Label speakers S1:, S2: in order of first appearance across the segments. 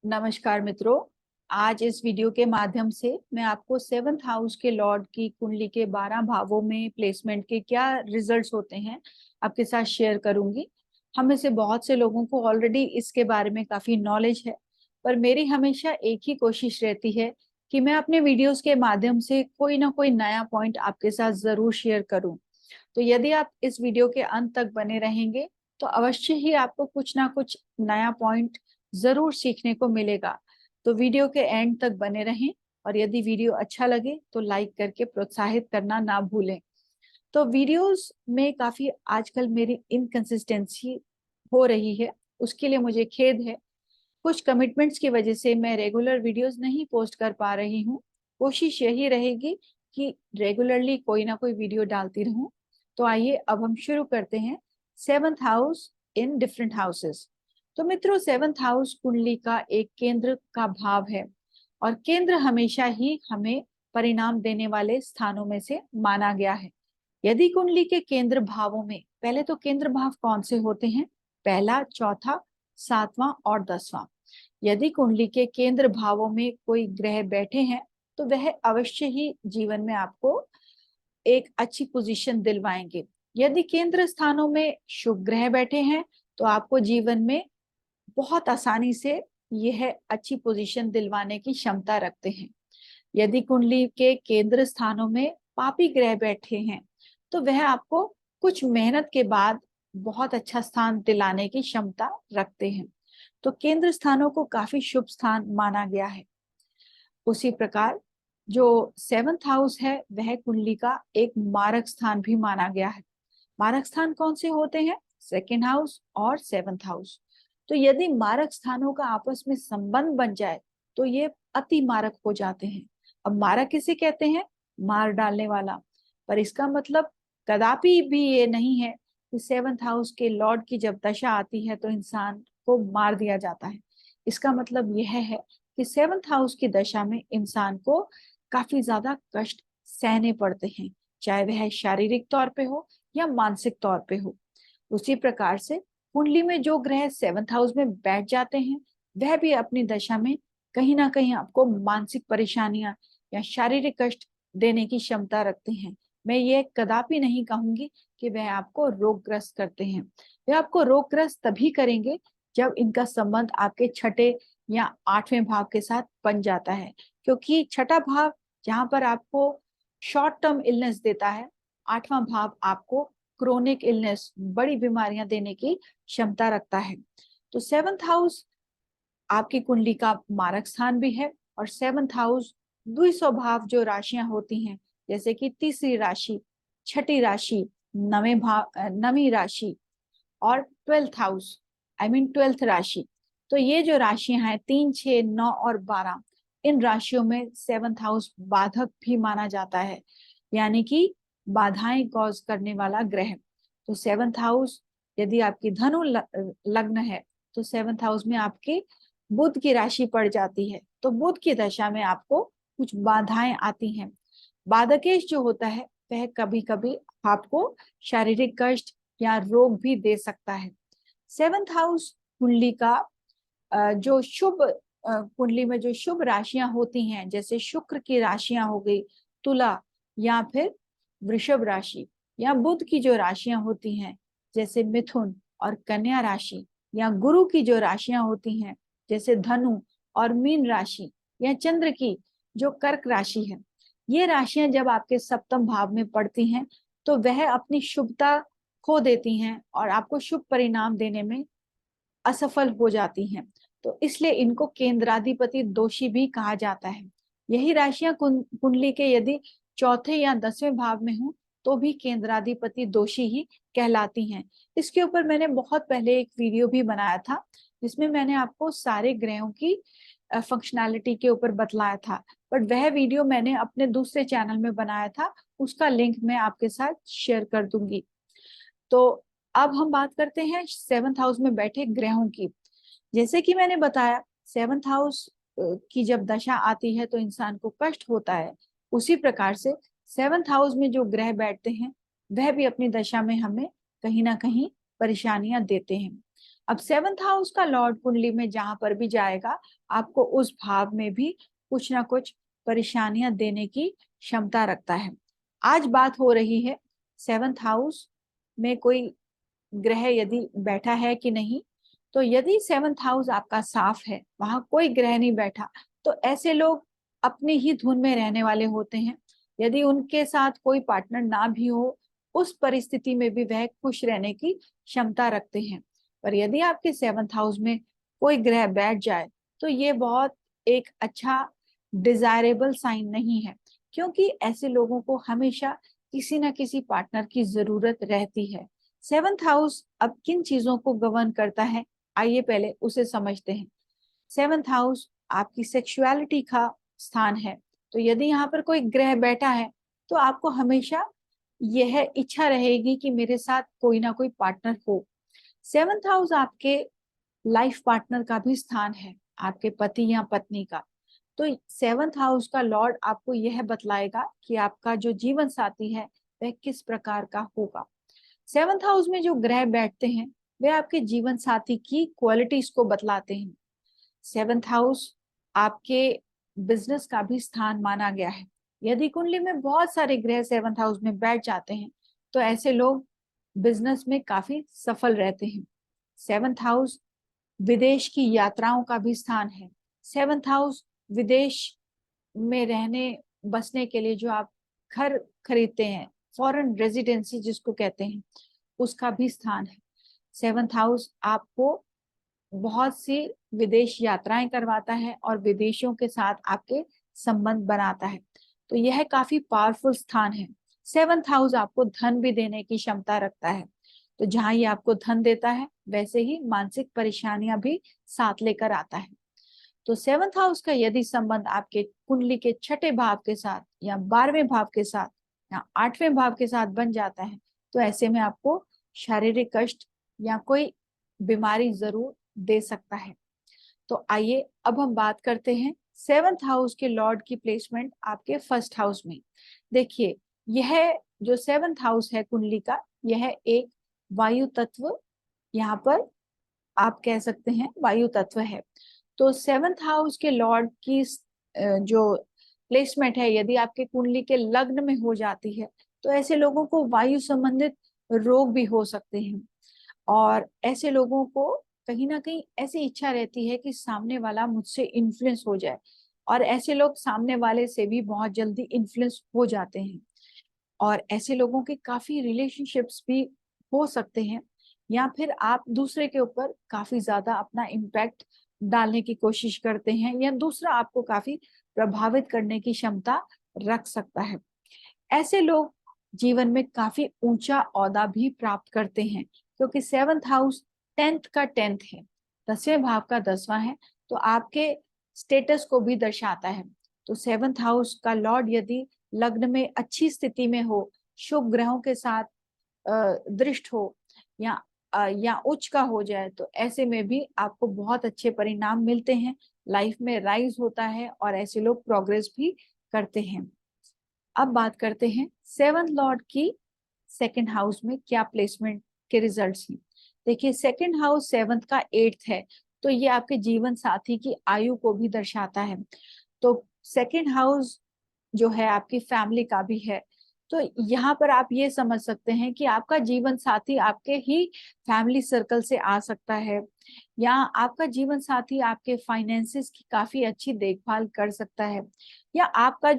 S1: नमस्कार मित्रों। आज इस वीडियो के माध्यम से मैं आपको 7th हाउस के लॉर्ड की कुंडली के 12 भावों में प्लेसमेंट के क्या रिजल्ट्स होते हैं आपके साथ शेयर करूंगी। हम में से बहुत से लोगों को ऑलरेडी इसके बारे में काफी नॉलेज है, पर मेरी हमेशा एक ही कोशिश रहती है कि मैं अपने वीडियोस के माध्यम से कोई ना कोई नया पॉइंट आपके साथ जरूर शेयर करूं। तो यदि आप इस वीडियो के अंत तक बने रहेंगे तो अवश्य ही आपको कुछ ना कुछ नया पॉइंट जरूर सीखने को मिलेगा। तो वीडियो के एंड तक बने रहें और यदि वीडियो अच्छा लगे तो लाइक करके प्रोत्साहित करना ना भूलें। तो वीडियोस में काफी आजकल मेरी इनकंसिस्टेंसी हो रही है, उसके लिए मुझे खेद है। कुछ कमिटमेंट्स की वजह से मैं रेगुलर वीडियोस नहीं पोस्ट कर पा रही हूँ। कोशिश यही रहेगी कि रेगुलरली कोई ना कोई वीडियो डालती रहूं। तो आइए अब हम शुरू करते हैं 7th house in different houses. तो मित्रों, 7th हाउस कुंडली का एक केंद्र का भाव है और केंद्र हमेशा ही हमें परिणाम देने वाले स्थानों में से माना गया है। यदि कुंडली के केंद्र भावों में, पहले तो केंद्र भाव कौन से होते हैं? पहला, चौथा, 7वां और 10वां। यदि कुंडली के केंद्र भावों में कोई ग्रह बैठे हैं तो वह अवश्य ही जीवन में आपको एक अच्छी पोजीशन दिलवाएंगे। यदि केंद्र स्थानों में शुभ ग्रह बैठे हैं तो आपको जीवन में बहुत आसानी से यह अच्छी पोजीशन दिलवाने की क्षमता रखते हैं। यदि कुंडली के केंद्र स्थानों में पापी ग्रह बैठे हैं तो वह आपको कुछ मेहनत के बाद बहुत अच्छा स्थान दिलाने की क्षमता रखते हैं। तो केंद्र स्थानों को काफी शुभ स्थान माना गया है। उसी प्रकार जो 7th हाउस है वह कुंडली का एक मारक स्थान भी माना गया है। मारक स्थान कौन से होते हैं? 2nd हाउस और 7th हाउस। तो यदि मारक स्थानों का आपस में संबंध बन जाए तो ये अति मारक हो जाते हैं। अब मारक किसे कहते हैं? मार डालने वाला। पर इसका मतलब कदापि भी ये नहीं है कि 7th हाउस के लॉर्ड की जब दशा आती है तो इंसान को मार दिया जाता है। इसका मतलब यह है कि 7th हाउस की दशा में इंसान को काफी ज्यादा कष्ट सहने पड़ते हैं, चाहे वह शारीरिक तौर पे हो या मानसिक तौर पे हो। उसी प्रकार से कुंडली में जो ग्रह 7th हाउस में बैठ जाते हैं वह भी अपनी दशा में कहीं ना कहीं आपको मानसिक परेशानियां या शारीरिक कष्ट देने की क्षमता रखते हैं। मैं ये कदापि नहीं कहूंगी कि वह आपको रोगग्रस्त करते हैं। वह आपको रोगग्रस्त तभी करेंगे जब इनका संबंध आपके छठे या 8वें भाव के साथ बन जाता है, क्योंकि छठा भाव जहां पर आपको शॉर्ट टर्म इलनेस देता है, 8वां भाव आपको क्रोनिक इलनेस, बड़ी बीमारियां देने की क्षमता रखता है। तो 7th हाउस आपकी कुंडली का मारक स्थान भी है और 7th हाउस द्विस्वभाव जो राशियां होती हैं, जैसे कि तीसरी राशि, छठी राशि, नवीं राशि और 12th house, I mean 12th राशि। तो ये जो राशियां हैं 3, 6, 9 और 12, इन राशियों में 7th हाउस बाधक भी माना जाता है, यानी कि बाधाएं कॉज करने वाला ग्रह। तो 7th हाउस यदि आपकी धनु लग्न है तो 7th हाउस में आपके बुध की राशि पड़ जाती है, तो बुध की दशा में आपको कुछ बाधाएं आती हैं। बाधकेश जो होता है वह कभी कभी आपको शारीरिक कष्ट या रोग भी दे सकता है। 7th हाउस कुंडली का जो शुभ कुंडली में जो शुभ राशियां होती हैं, जैसे शुक्र की राशियां हो गई तुला या फिर वृषभ राशि, या बुध की जो राशियां होती हैं जैसे मिथुन और कन्या राशि, या गुरु की जो राशियां होती हैं जैसे धनु और मीन राशि, या चंद्र की जो कर्क राशि है, ये राशियां जब आपके सप्तम भाव में पड़ती हैं तो वह अपनी शुभता खो देती हैं और आपको शुभ परिणाम देने में असफल हो जाती हैं। तो इसलिए इनको केंद्राधिपति दोषी भी कहा जाता है। यही राशियां कुंडली के यदि चौथे या 10वें भाव में हो तो भी केंद्राधिपति दोषी ही कहलाती हैं। इसके ऊपर मैंने बहुत पहले एक वीडियो भी बनाया था जिसमें मैंने आपको सारे ग्रहों की फंक्शनैलिटी के ऊपर बतलाया था, बट वह वीडियो मैंने अपने दूसरे चैनल में बनाया था, उसका लिंक मैं आपके साथ शेयर कर दूंगी। तो अब हम बात करते हैं 7th हाउस में बैठे ग्रहों की। जैसे कि मैंने बताया 7th हाउस की जब दशा आती है तो इंसान को कष्ट होता है, उसी प्रकार से 7th हाउस में जो ग्रह बैठते हैं वह भी अपनी दशा में हमें कहीं ना कहीं परेशानियां देते हैं। अब सेवंथ हाउस का लॉर्ड कुंडली में जहां पर भी जाएगा, आपको उस भाव में भी कुछ ना कुछ परेशानियां देने की क्षमता रखता है। आज बात हो रही है सेवंथ हाउस में कोई ग्रह यदि बैठा है कि नहीं। तो यदि सेवंथ हाउस आपका साफ है, वहां कोई ग्रह नहीं बैठा, तो ऐसे लोग अपनी ही धुन में रहने वाले होते हैं। यदि उनके साथ कोई पार्टनर ना भी हो, उस परिस्थिति में भी वह खुश रहने की क्षमता रखते हैं। पर यदि आपके सेवंथ हाउस में कोई ग्रह बैठ जाए, तो ये बहुत एक अच्छा डिजायरेबल साइन नहीं है, क्योंकि ऐसे लोगों को हमेशा किसी ना किसी पार्टनर की जरूरत रहती है। सेवंथ हाउस अब किन चीजों को गवर्न करता है, आइए पहले उसे समझते हैं। सेवंथ हाउस आपकी सेक्सुअलिटी का स्थान है। तो यदि यहाँ पर कोई ग्रह बैठा है, तो आपको हमेशा यह इच्छा रहेगी कि मेरे साथ कोई ना कोई पार्टनर हो। सेवंथ हाउस आपके लाइफ पार्टनर का भी स्थान है, आपके पति या पत्नी का। तो सेवंथ हाउस का लॉर्ड आपको यह बतलाएगा कि आपका जो जीवन साथी है वह किस प्रकार का होगा। सेवंथ हाउस में जो ग्रह बैठते हैं, वे आपके जीवन साथी की क्वालिटीज को बतलाते हैं। सेवंथ हाउस आपके बिजनेस का भी स्थान माना गया है। यदि कुंडली में बहुत सारे ग्रह सेवंथ हाउस में बैठ जाते हैं, तो ऐसे लोग बिजनेस में काफी सफल रहते हैं। सेवंथ हाउस विदेश की यात्राओं का भी स्थान है। सेवंथ हाउस विदेश में रहने बसने के लिए जो आप घर खरीदते हैं, फॉरेन रेजिडेंसी जिसको कहते हैं, उसका भी स्थान है। सेवंथ हाउस आपको बहुत सी विदेश यात्राएं करवाता है और विदेशियों के साथ आपके संबंध बनाता है। तो यह काफी पावरफुल स्थान है। सेवंथ हाउस आपको धन भी देने की क्षमता रखता है। तो जहां ये आपको धन देता है, वैसे ही मानसिक परेशानियां भी साथ लेकर आता है। तो सेवंथ हाउस का यदि संबंध आपके कुंडली के छठे भाव के साथ या 12वें भाव के साथ या 8वें भाव के साथ बन जाता है, तो ऐसे में आपको शारीरिक कष्ट या कोई बीमारी जरूर दे सकता है। तो आइए अब हम बात करते हैं सेवंथ हाउस के लॉर्ड की प्लेसमेंट आपके फर्स्ट हाउस में। देखिए, यह जो सेवंथ हाउस है कुंडली का, यह एक वायु तत्व, यहाँ पर आप कह सकते हैं वायु तत्व है। तो सेवंथ हाउस के लॉर्ड की जो प्लेसमेंट है, यदि आपके कुंडली के लग्न में हो जाती है, तो ऐसे लोगों को वायु संबंधित रोग भी हो सकते हैं। और ऐसे लोगों को कहीं ना कहीं ऐसी इच्छा रहती है कि सामने वाला मुझसे इन्फ्लुएंस हो जाए, और ऐसे लोग सामने वाले से भी बहुत जल्दी इन्फ्लुएंस हो जाते हैं। और ऐसे लोगों के काफी रिलेशनशिप्स भी हो सकते हैं, या फिर आप दूसरे के ऊपर काफी ज्यादा अपना इम्पैक्ट डालने की कोशिश करते हैं, या दूसरा आपको काफी प्रभावित करने की क्षमता रख सकता है। ऐसे लोग जीवन में काफी ऊंचा ओहदा भी प्राप्त करते हैं, क्योंकि सेवंथ हाउस 10th का 10th है, 10वें भाव का 10वां है। तो आपके स्टेटस को भी दर्शाता है। तो सेवंथ हाउस का लॉर्ड यदि लग्न में अच्छी स्थिति में हो, शुभ ग्रहों के साथ दृष्ट हो, या उच्च का हो जाए, तो ऐसे में भी आपको बहुत अच्छे परिणाम मिलते हैं, लाइफ में राइज होता है और ऐसे लोग प्रोग्रेस भी करते हैं। अब बात करते हैं सेवंथ लॉर्ड की सेकंड हाउस में क्या प्लेसमेंट के रिजल्ट्स हैं। देखिए, सेकंड हाउस सेवंथ का 8th है, तो ये आपके जीवन साथी की आयु को भी दर्शाता है। तो सेकंड हाउस जो है आपकी फैमिली का भी है। तो यहाँ पर आप ये समझ सकते हैं कि आपका जीवन साथी आपके ही फैमिली सर्कल से आ सकता है, या आपका जीवन साथी आपके फाइनेंसेस की काफी अच्छी देखभाल कर सकता है, या आपका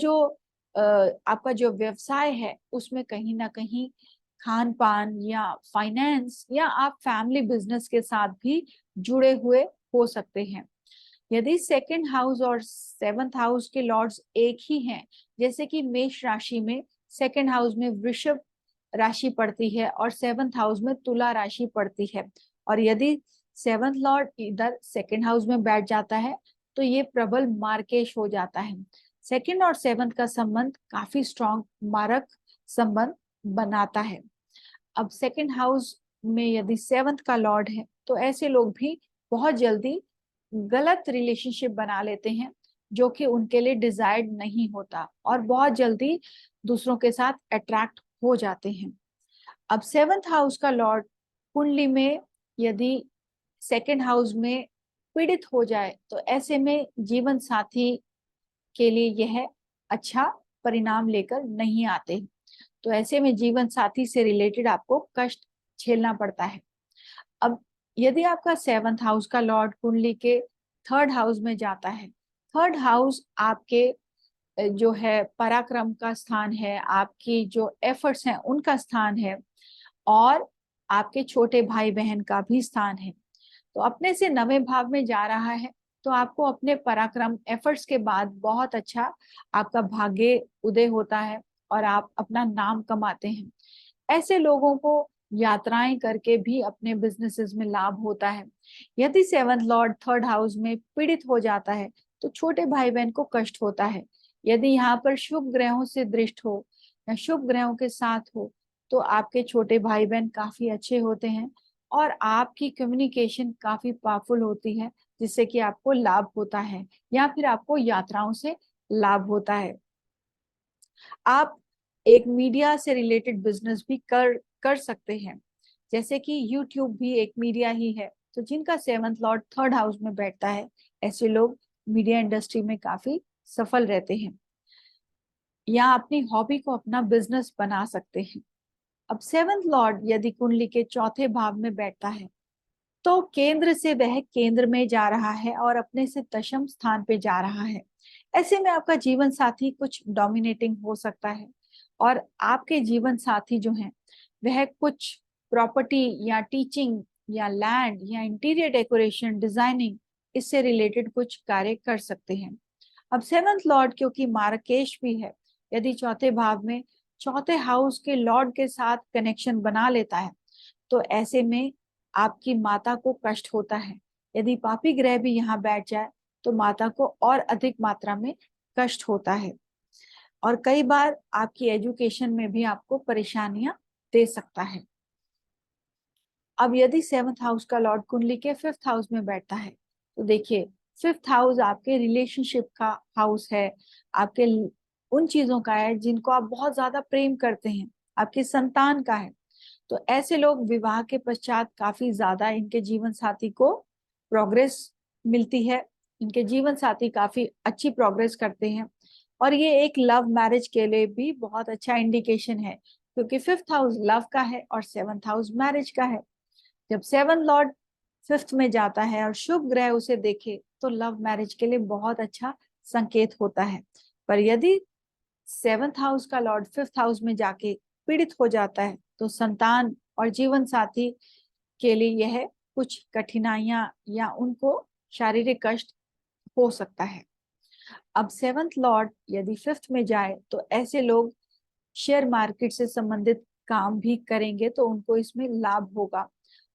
S1: जो व्यवसाय है उसमें कहीं ना कहीं खान पान या फाइनेंस या आप फैमिली बिजनेस के साथ भी जुड़े हुए हो सकते हैं। यदि सेकंड हाउस और सेवंथ हाउस के लॉर्ड्स एक ही हैं, जैसे कि मेष राशि में सेकंड हाउस में वृषभ राशि पड़ती है और सेवंथ हाउस में तुला राशि पड़ती है, और यदि सेवंथ लॉर्ड इधर सेकंड हाउस में बैठ जाता है, तो ये प्रबल मार्केश हो जाता है। सेकंड और सेवंथ का संबंध काफी स्ट्रॉन्ग मारक संबंध बनाता है। अब सेकंड हाउस में यदि सेवंथ का लॉर्ड है, तो ऐसे लोग भी बहुत जल्दी गलत रिलेशनशिप बना लेते हैं, जो कि उनके लिए डिजायर्ड नहीं होता, और बहुत जल्दी दूसरों के साथ अट्रैक्ट हो जाते हैं। अब सेवंथ हाउस का लॉर्ड कुंडली में यदि सेकंड हाउस में पीड़ित हो जाए तो ऐसे में जीवन साथी के लिए यह अच्छा परिणाम लेकर नहीं आते। तो ऐसे में जीवन साथी से रिलेटेड आपको कष्ट झेलना पड़ता है। अब यदि आपका सेवंथ हाउस का लॉर्ड कुंडली के थर्ड हाउस में जाता है, थर्ड हाउस आपके जो है पराक्रम का स्थान है, आपकी जो एफर्ट्स हैं उनका स्थान है, और आपके छोटे भाई बहन का भी स्थान है। तो अपने से नवे भाव में जा रहा है, तो आपको अपने पराक्रम एफर्ट्स के बाद बहुत अच्छा आपका भाग्य उदय होता है और आप अपना नाम कमाते हैं। ऐसे लोगों को यात्राएं करके भी अपने बिजनेसेस में लाभ होता है। यदि सेवंथ लॉर्ड थर्ड हाउस में पीड़ित हो जाता है तो छोटे भाई बहन को कष्ट होता है। यदि यहाँ पर शुभ ग्रहों से दृष्ट हो या शुभ ग्रहों के साथ हो तो आपके छोटे भाई बहन काफी अच्छे होते हैं और आपकी कम्युनिकेशन काफी पावरफुल होती है, जिससे कि आपको लाभ होता है या फिर आपको यात्राओं से लाभ होता है। आप एक मीडिया से रिलेटेड बिजनेस भी कर सकते हैं, जैसे कि यूट्यूब भी एक मीडिया ही है। तो जिनका सेवंथ लॉर्ड थर्ड हाउस में बैठता है, ऐसे लोग मीडिया इंडस्ट्री में काफी सफल रहते हैं या अपनी हॉबी को अपना बिजनेस बना सकते हैं। अब सेवंथ लॉर्ड यदि कुंडली के चौथे भाव में बैठता है तो केंद्र से वह केंद्र में जा रहा है और अपने से दशम स्थान पे जा रहा है। ऐसे में आपका जीवन साथी कुछ डोमिनेटिंग हो सकता है और आपके जीवन साथी जो हैं वह कुछ प्रॉपर्टी या टीचिंग या लैंड या इंटीरियर डेकोरेशन डिजाइनिंग इससे रिलेटेड कुछ कार्य कर सकते हैं। अब सेवंथ लॉर्ड क्योंकि मार्केश भी है, यदि चौथे भाव में चौथे हाउस के लॉर्ड के साथ कनेक्शन बना लेता है तो ऐसे में आपकी माता को कष्ट होता है। यदि पापी ग्रह भी यहाँ बैठ जाए तो माता को और अधिक मात्रा में कष्ट होता है और कई बार आपकी एजुकेशन में भी आपको परेशानियां दे सकता है। अब यदि सेवंथ हाउस का लॉर्ड कुंडली के फिफ्थ हाउस में बैठता है तो देखिए, फिफ्थ हाउस आपके रिलेशनशिप का हाउस है, आपके उन चीजों का है जिनको आप बहुत ज्यादा प्रेम करते हैं, आपकी संतान का है। तो ऐसे लोग विवाह के पश्चात काफी ज्यादा इनके जीवन साथी को प्रोग्रेस मिलती है, इनके जीवन साथी काफी अच्छी प्रोग्रेस करते हैं और ये एक लव मैरिज के लिए भी बहुत अच्छा इंडिकेशन है, क्योंकि फिफ्थ हाउस लव का है और सेवंथ हाउस मैरिज का है। जब सेवन लॉर्ड फिफ्थ में जाता है और शुभ ग्रह उसे देखे तो लव मैरिज के लिए बहुत अच्छा संकेत होता है। पर यदि सेवंथ हाउस का लॉर्ड फिफ्थ हाउस में जाके पीड़ित हो जाता है तो संतान और जीवन साथी के लिए यह कुछ कठिनाइयां या उनको शारीरिक कष्ट हो सकता है। अब सेवंथ लॉर्ड यदि फिफ्थ में जाए तो ऐसे लोग शेयर मार्केट से संबंधित काम भी करेंगे तो उनको इसमें लाभ होगा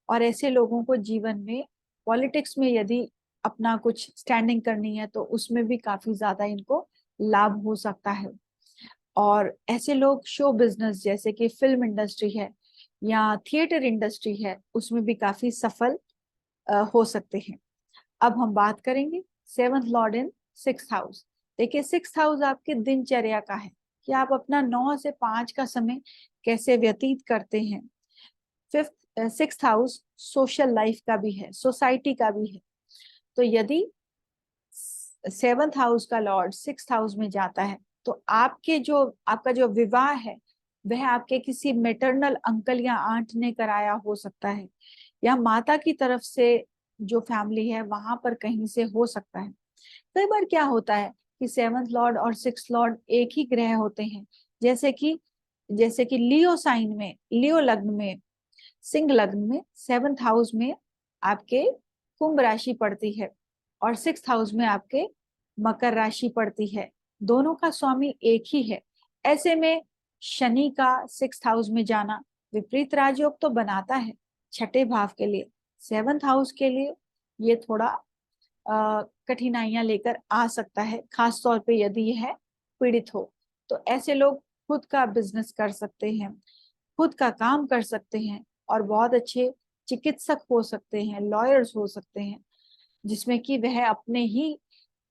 S1: और ऐसे लोगों को जीवन में पॉलिटिक्स में यदि अपना कुछ स्टैंडिंग करनी है तो उसमें भी काफी ज्यादा इनको लाभ हो सकता है। और ऐसे लोग शो बिजनेस जैसे कि फिल्म इंडस्ट्री है या थिएटर इंडस्ट्री है उसमें भी काफी सफल हो सकते हैं। अब हम बात करेंगे सेवंथ लॉर्ड इन सिक्स्थ हाउस। देखिए, सिक्स्थ हाउस आपके दिनचर्या का है कि आप अपना 9 से 5 का समय कैसे व्यतीत करते हैं। Fifth sixth house social life का भी है, सोसाइटी का भी है। तो यदि सेवंथ हाउस का लॉर्ड सिक्स्थ हाउस में जाता है तो आपका जो विवाह है वह आपके किसी मेटरनल अंकल या आंट ने कराया हो सकता है या माता की तरफ से जो फैमिली है वहां पर कहीं से हो सकता है। कई बार क्या होता है कि सेवंथ लॉर्ड और सिक्स लॉर्ड एक ही ग्रह होते हैं, जैसे कि लियो साइन में, लियो लग्न में, सिंह लग्न में सेवंथ हाउस में आपके कुंभ राशि पड़ती है और सिक्स्थ हाउस में आपके मकर राशि पड़ती है। दोनों का स्वामी एक ही है। ऐसे में शनि का सिक्स्थ हाउस में जाना विपरीत राजयोग तो बनाता है छठे भाव के लिए, सेवंथ हाउस के लिए ये थोड़ा कठिनाइयां लेकर आ सकता है, खास तौर पे यदि यह पीड़ित हो। तो ऐसे लोग खुद का बिजनेस कर सकते हैं, खुद का काम कर सकते हैं और बहुत अच्छे चिकित्सक हो सकते हैं, लॉयर्स हो सकते हैं, जिसमें कि वह अपने ही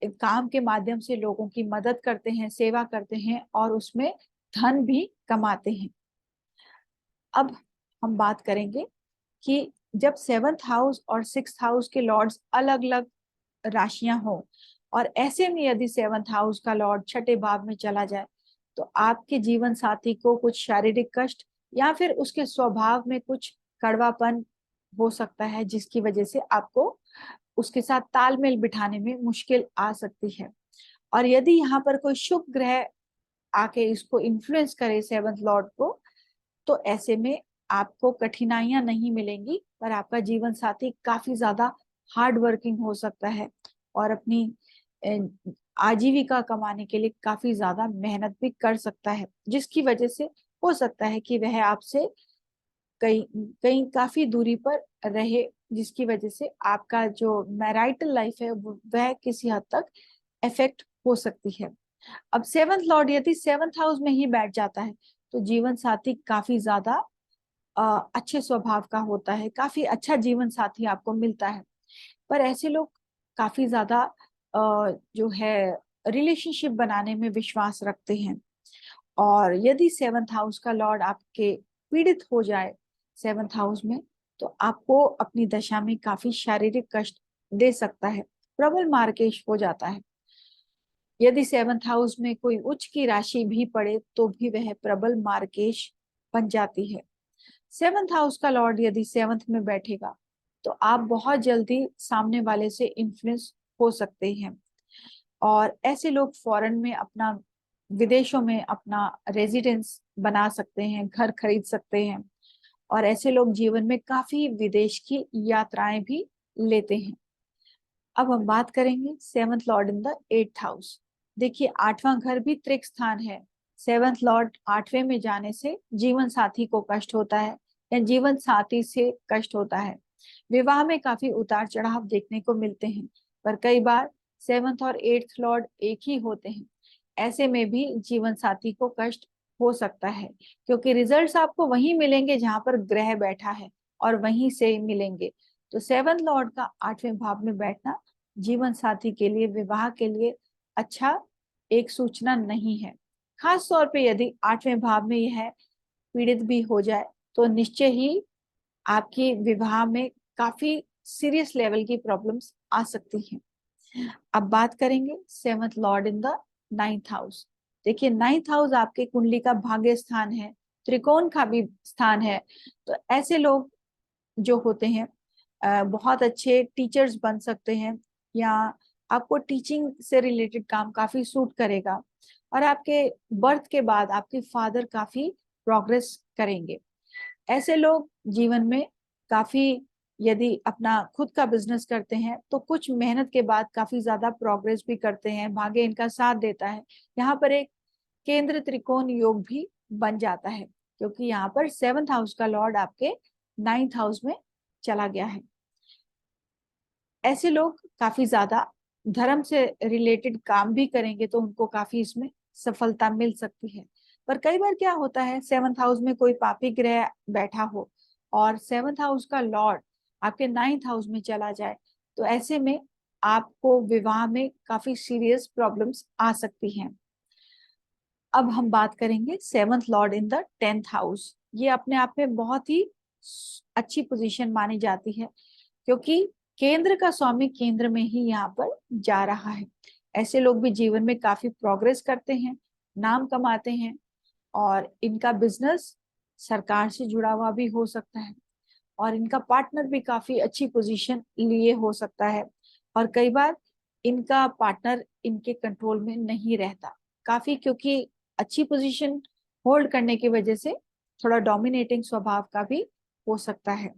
S1: काम के माध्यम से लोगों की मदद करते हैं, सेवा करते हैं और उसमें धन भी कमाते हैं। अब हम बात करेंगे कि जब 7th हाउस और 6th हाउस के लॉर्ड्स अलग अलग राशियां हो, और ऐसे में यदि 7th हाउस का लॉर्ड छठे भाव में चला जाए, तो आपके जीवन साथी को कुछ शारीरिक कष्ट या फिर उसके स्वभाव में कुछ कड़वापन हो सकता है, जिसकी वजह से आपको उसके साथ तालमेल बिठाने में मुश्किल आ सकती है। और यदि यहाँ पर कोई शुभ ग्रह आके इसको इन्फ्लुएंस करे 7th लॉर्ड को, तो ऐसे में आपको कठिनाइयां नहीं मिलेंगी, पर आपका जीवन साथी काफी ज्यादा हार्ड वर्किंग हो सकता है और अपनी आजीविका कमाने के लिए काफी ज्यादा मेहनत भी कर सकता है, जिसकी वजह से हो सकता है कि वह आपसे कहीं कहीं काफी दूरी पर रहे, जिसकी वजह से आपका जो मैरिटल लाइफ है वह किसी हद तक इफेक्ट हो सकती है। अब 7th लॉर्ड यदि 7th हाउस में ही बैठ जाता है, तो जीवन साथी काफी ज्यादा अच्छे स्वभाव का होता है, काफी अच्छा जीवन साथी आपको मिलता है। पर ऐसे लोग काफी ज्यादा जो है रिलेशनशिप बनाने में विश्वास रखते हैं। और यदि 7th हाउस का लॉर्ड आपके पीड़ित हो जाए 7th हाउस में, तो आपको अपनी दशा में काफी शारीरिक कष्ट दे सकता है, प्रबल मार्केश हो जाता है। यदि 7th हाउस में कोई उच्च की राशि भी पड़े, तो भी वह प्रबल मार्केश बन जाती है। 7th हाउस का लॉर्ड यदि 7th में बैठेगा, तो आप बहुत जल्दी सामने वाले से इन्फ्लुएंस हो सकते हैं। और ऐसे लोग फॉरेन में अपना, विदेशों में अपना रेजिडेंस बना सकते हैं, घर खरीद सकते हैं। और ऐसे लोग जीवन में काफी विदेश की यात्राएं भी लेते हैं। अब हम बात करेंगे 7th Lord in the 8th house. देखिए, 8वां घर भी त्रिक स्थान है। 7th लॉर्ड 8वें में जाने से जीवन साथी को कष्ट होता है या जीवन साथी से कष्ट होता है। विवाह में काफी उतार चढ़ाव देखने को मिलते हैं, पर कई बार 7th और 8th लॉर्ड एक ही होते हैं। ऐसे में भी जीवन साथी को कष्ट हो सकता है, क्योंकि रिजल्ट्स आपको वहीं मिलेंगे जहां पर ग्रह बैठा है, और वहीं से मिलेंगे। तो 7th लॉर्ड का 8वें भाव में बैठना जीवन साथी के लिए, विवाह के लिए अच्छा एक सूचना नहीं है। खास तौर पे यदि 8वें भाव में यह पीड़ित भी हो जाए, तो निश्चय ही आपकी विवाह में काफी सीरियस लेवल की प्रॉब्लम्स आ सकती हैं। अब बात करेंगे 7th Lord in the 9th house. देखिए, 9th हाउस आपके कुंडली का भाग्य स्थान है, त्रिकोण का भी स्थान है। तो ऐसे लोग जो होते हैं बहुत अच्छे टीचर्स बन सकते हैं, या आपको टीचिंग से रिलेटेड काम काफी सूट करेगा। और आपके बर्थ के बाद आपके फादर काफी प्रोग्रेस करेंगे। ऐसे लोग जीवन में काफी, यदि अपना खुद का बिजनेस करते हैं, तो कुछ मेहनत के बाद काफी ज्यादा प्रोग्रेस भी करते हैं, भाग्य इनका साथ देता है। यहाँ पर एक केंद्र त्रिकोण योग भी बन जाता है, क्योंकि यहाँ पर 7th हाउस का लॉर्ड आपके 9th हाउस में चला गया है। ऐसे लोग काफी ज्यादा धर्म से रिलेटेड काम भी करेंगे, तो उनको काफी इसमें सफलता मिल सकती है। पर कई बार क्या होता है, 7th हाउस में कोई पापी ग्रह बैठा हो और 7th हाउस का लॉर्ड आपके 9th हाउस में चला जाए, तो ऐसे में आपको विवाह में काफी सीरियस प्रॉब्लम्स आ सकती हैं। अब हम बात करेंगे 7th Lord in the 10th house. ये अपने आप में बहुत ही अच्छी पोजीशन मानी जाती है, क्योंकि केंद्र का स्वामी केंद्र में ही यहाँ पर जा रहा है। ऐसे लोग भी जीवन में काफी प्रोग्रेस करते हैं, नाम कमाते हैं, और इनका बिजनेस सरकार से जुड़ा हुआ भी हो सकता है, और इनका पार्टनर भी काफी अच्छी पोजीशन लिए हो सकता है। और कई बार इनका पार्टनर इनके कंट्रोल में नहीं रहता काफी, क्योंकि अच्छी पोजीशन होल्ड करने की वजह से थोड़ा डोमिनेटिंग स्वभाव का भी हो सकता है।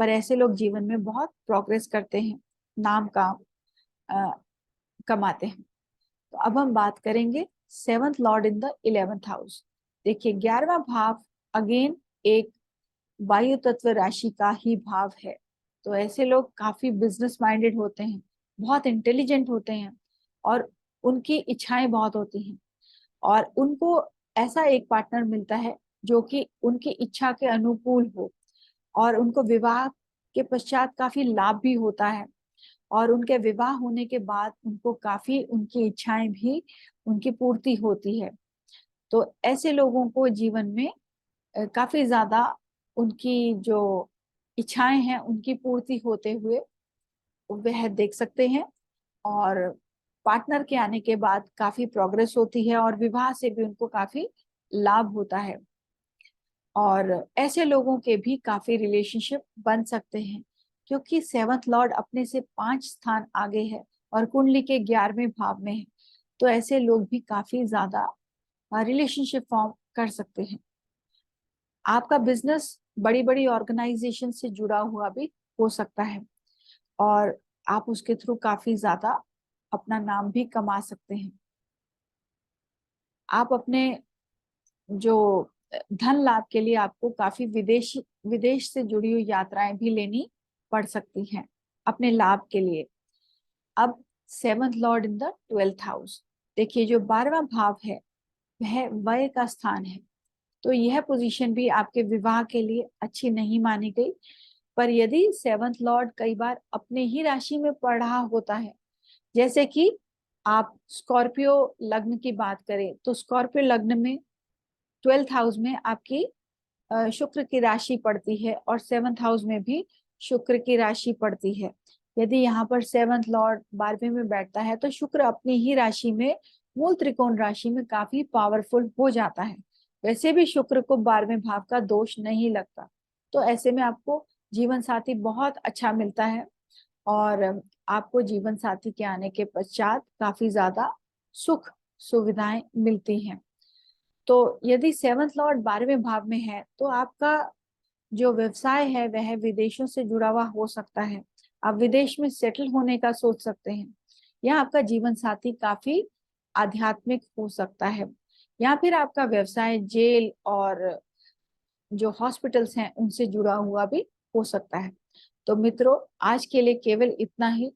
S1: पर ऐसे लोग जीवन में बहुत प्रोग्रेस करते हैं, नाम का अ, कमाते हैं। तो अब हम बात करेंगे 7th Lord in the 11th house. देखिए, 11वां भाव अगेन एक वायु तत्व राशि का ही भाव है। तो ऐसे लोग काफी बिजनेस माइंडेड होते हैं, बहुत इंटेलिजेंट होते हैं, और उनकी इच्छाएं बहुत होती हैं। और उनको ऐसा एक पार्टनर मिलता है जो कि उनकी इच्छा के अनुकूल हो, और उनको विवाह के पश्चात काफी लाभ भी होता है, और उनके विवाह होने के बाद उनको काफी उनकी इच्छाएं भी उनकी पूर्ति होती है। तो ऐसे लोगों को जीवन में काफी ज्यादा उनकी जो इच्छाएं हैं उनकी पूर्ति होते हुए वह देख सकते हैं। और पार्टनर के आने के बाद काफी प्रोग्रेस होती है और विवाह से भी उनको काफी लाभ होता है। और ऐसे लोगों के भी काफी रिलेशनशिप बन सकते हैं, क्योंकि सेवंथ लॉर्ड अपने से 5 स्थान आगे है और कुंडली के 11वें भाव में है। तो ऐसे लोग भी काफी ज्यादा रिलेशनशिप फॉर्म कर सकते हैं। आपका बिजनेस बड़ी बड़ी ऑर्गेनाइजेशन से जुड़ा हुआ भी हो सकता है और आप उसके थ्रू काफी ज्यादा अपना नाम भी कमा सकते हैं। आप अपने जो धन लाभ के लिए आपको काफी विदेश से जुड़ी हुई यात्राएं भी लेनी पड़ सकती हैं अपने लाभ के लिए। अब seventh Lord in the 12th house, देखिए जो 12वां भाव है वह व्यय का स्थान है। तो यह पोजीशन भी आपके विवाह के लिए अच्छी नहीं मानी गई। पर यदि सेवंथ लॉर्ड कई बार अपने ही राशि में पड़ रहा होता है, जैसे कि आप स्कॉर्पियो लग्न की बात करें, तो स्कॉर्पियो लग्न में 12th हाउस में आपकी शुक्र की राशि पड़ती है और 7th हाउस में भी शुक्र की राशि पड़ती है। यदि यहाँ पर 7th लॉर्ड 12वें में बैठता है तो शुक्र अपनी ही राशि में, मूल त्रिकोण राशि में काफी पावरफुल हो जाता है। वैसे भी शुक्र को 12वें भाव का दोष नहीं लगता। तो ऐसे में आपको जीवन साथी बहुत अच्छा मिलता है और आपको जीवन साथी के आने के पश्चात काफी ज्यादा सुख सुविधाएं मिलती हैं। तो यदि 7th लॉर्ड 12वें भाव में है तो आपका जो व्यवसाय है वह विदेशों से जुड़ा हुआ हो सकता है। आप विदेश में सेटल होने का सोच सकते हैं, या आपका जीवन साथी काफी आध्यात्मिक हो सकता है, या फिर आपका व्यवसाय जेल और जो हॉस्पिटल्स हैं उनसे जुड़ा हुआ भी हो सकता है। तो मित्रों, आज के लिए केवल इतना ही।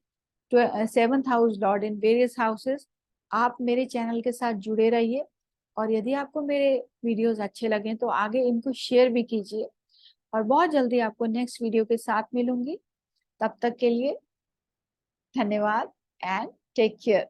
S1: 7th house Lord in various houses. आप मेरे चैनल के साथ जुड़े रहिए और यदि आपको मेरे वीडियोस अच्छे लगे तो आगे इनको शेयर भी कीजिए। और बहुत जल्दी आपको नेक्स्ट वीडियो के साथ मिलूंगी। तब तक के लिए धन्यवाद एंड टेक केयर।